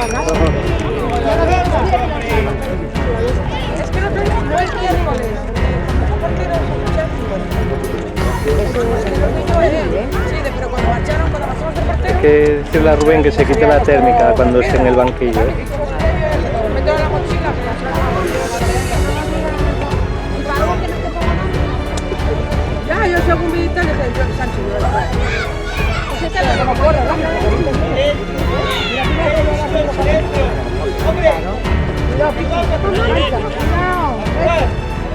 Es que no es miércoles. Sí, pero cuando marcharon, cuando marchamos del portero. Hay que decirle a Rubén que se quite la térmica cuando esté en el banquillo. Meto la mochila. Ya, yo según vi tal, dije, yo Sánchez. Como corre, ¿no?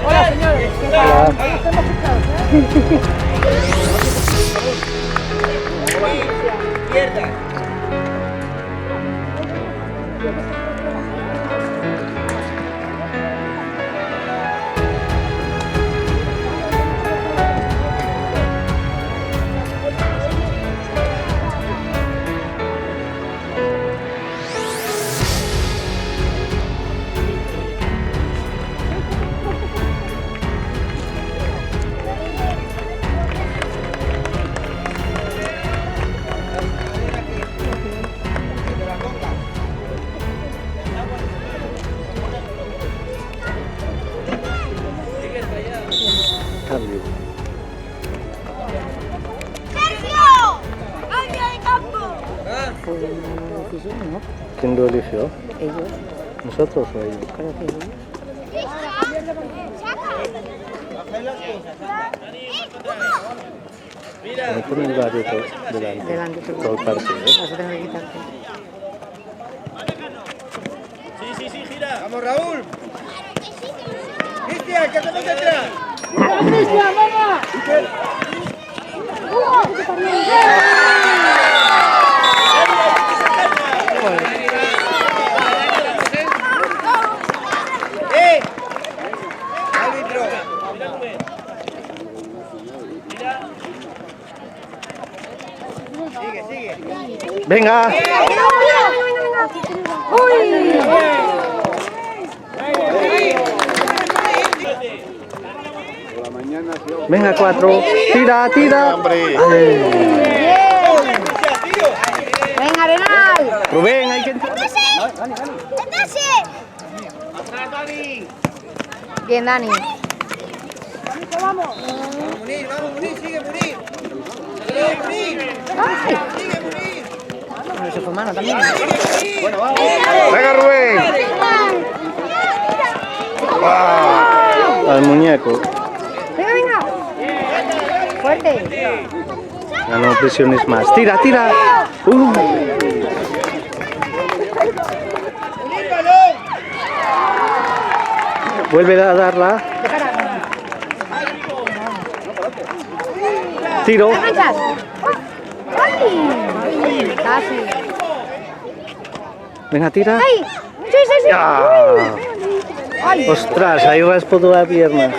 Hola, señores. Hola. Izquierda. Cambio. ¿Quién lo eligió? Ellos, ¿Nosotros o ellos? creo que ellos. Me pone el barrio delante. Delante Todo el partido. Eso tengo que quitarte. Sí, gira. Vamos, Raúl. Cristian, que estamos detrás. Cristian, venga. Árbitro. Sigue. ¡Venga! Venga, 4. Tira. Venga, Arenal. Rubén, hay que... Bien, Dani. Vamos, Munir, sigue Munir. Ay, Sigue Munir. bueno, eso fue mano también. Bueno, vamos. ¡Venga, Rubén! Al muñeco. Venga. Fuerte. Ganó presiones más. Tira. Vuelve a darla. Tiro. ¿Te manchas? ¡Ay! Casi. Venga, tira. ¡Ay! Sí. ¡Ya! ¡Ay! Ostras, ahí raspó la pierna.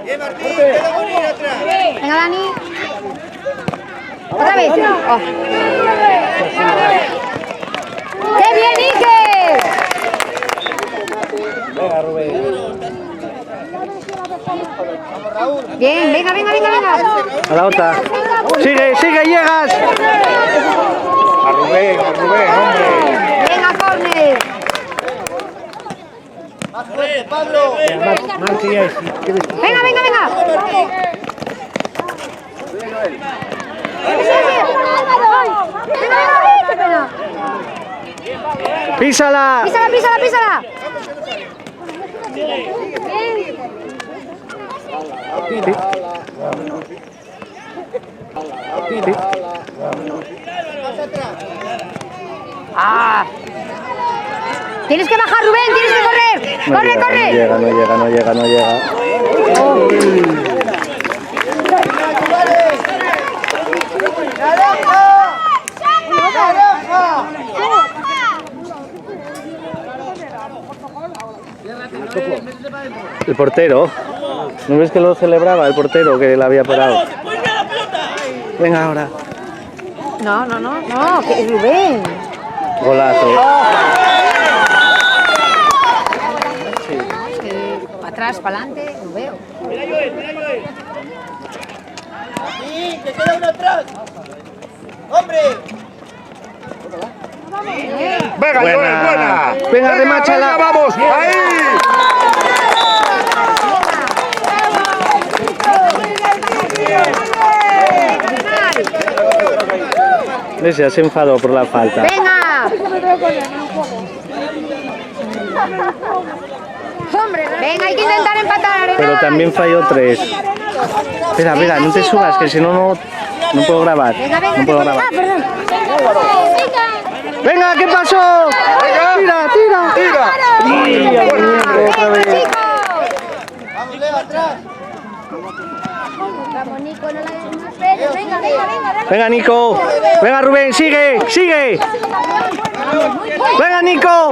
Bien, Martín, queda Munir atrás. Venga, Dani. Otra vez. Oh. ¡Qué bien, Iker! Venga, Rubén. Bien, venga. A la otra. Sigue, llegas. A Rubén, hombre. Venga, córner. Más fuerte, Pablo. Venga. Písala. Písala. Ah. Tienes que bajar, Rubén, tienes que correr. Corre. No llega. El portero. ¿No ves que lo celebraba el portero que la había parado? Venga ahora. No, que es Rubén. Golazo. Es que para atrás, para adelante, no veo. Mira Joel. Sí, que queda uno atrás. ¡Hombre! Venga, Buena. Joel, buena. Venga, remáchala. Venga, vamos. Ahí. ¿Ves? Ya se enfadó por la falta. Venga. Venga, hay que intentar empatar, Arenal. Pero también falló 3. Espera, espera, no te subas, que si no, no puedo grabar. Venga, venga, No puedo grabar. perdón. Venga, ¿qué pasó? Tira, tira. Tira. Tira, Venga, otra vez. chicos. Vamos, Leo, atrás. Vamos, Nico, no la esperes. Venga, venga, venga. Venga, Nico. Venga, Rubén, sigue, sigue. Venga, Nico.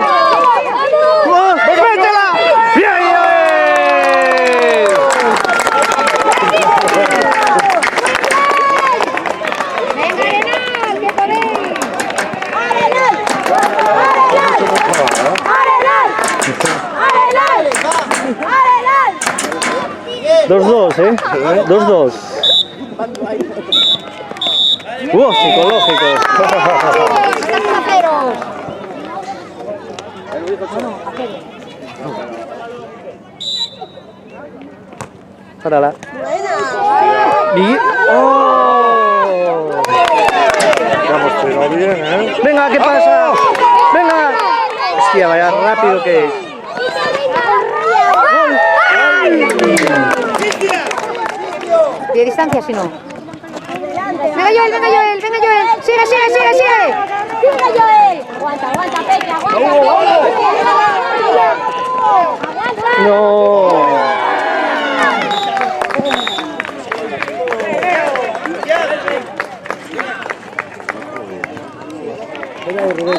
¡Oh, ¡métela! ¡Bien! Venga, Arenal, que podéis. Miguel. 2-2, ¿eh? 2-2. Psicológico. Estamos a ceros. Párala. Y... ¡Oh! Vamos, pero bien, ¿eh? Venga, ¿qué pasa? Venga. Hostia, vaya rápido que es. De distancia, si no. Venga, Joel, venga, Joel, venga, Joel. Sigue, sigue, sigue, sigue. Venga, Joel. Aguanta, aguanta, Pepe, aguanta. No.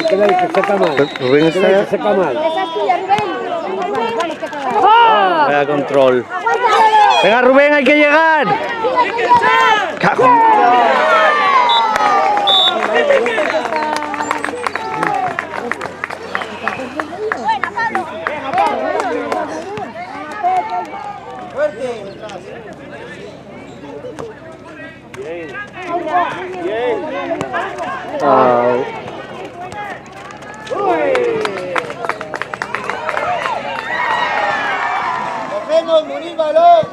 Queda que saca mal. Rubén está... Saca mal. Esa es tuya, Rubén. Vaya control. Venga, Rubén, hay que llegar. Cago. Au. Cogemos, Munir, balón.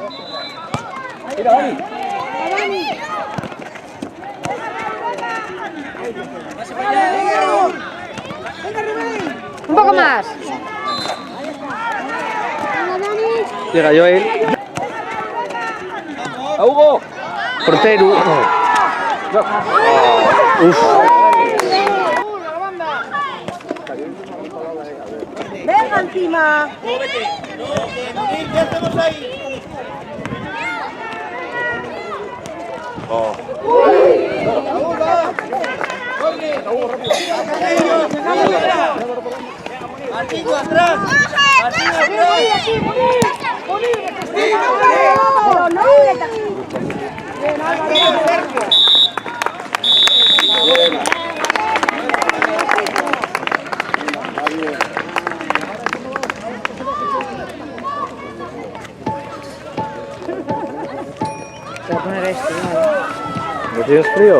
Un poco más. Llega Joel. ¡A Hugo! Portero. Uf. Venga encima. Munir, ¿qué hacemos ahí? Raúl, va. Marquillo, atrás. Marquillo, atrás. ¿No tienes frío?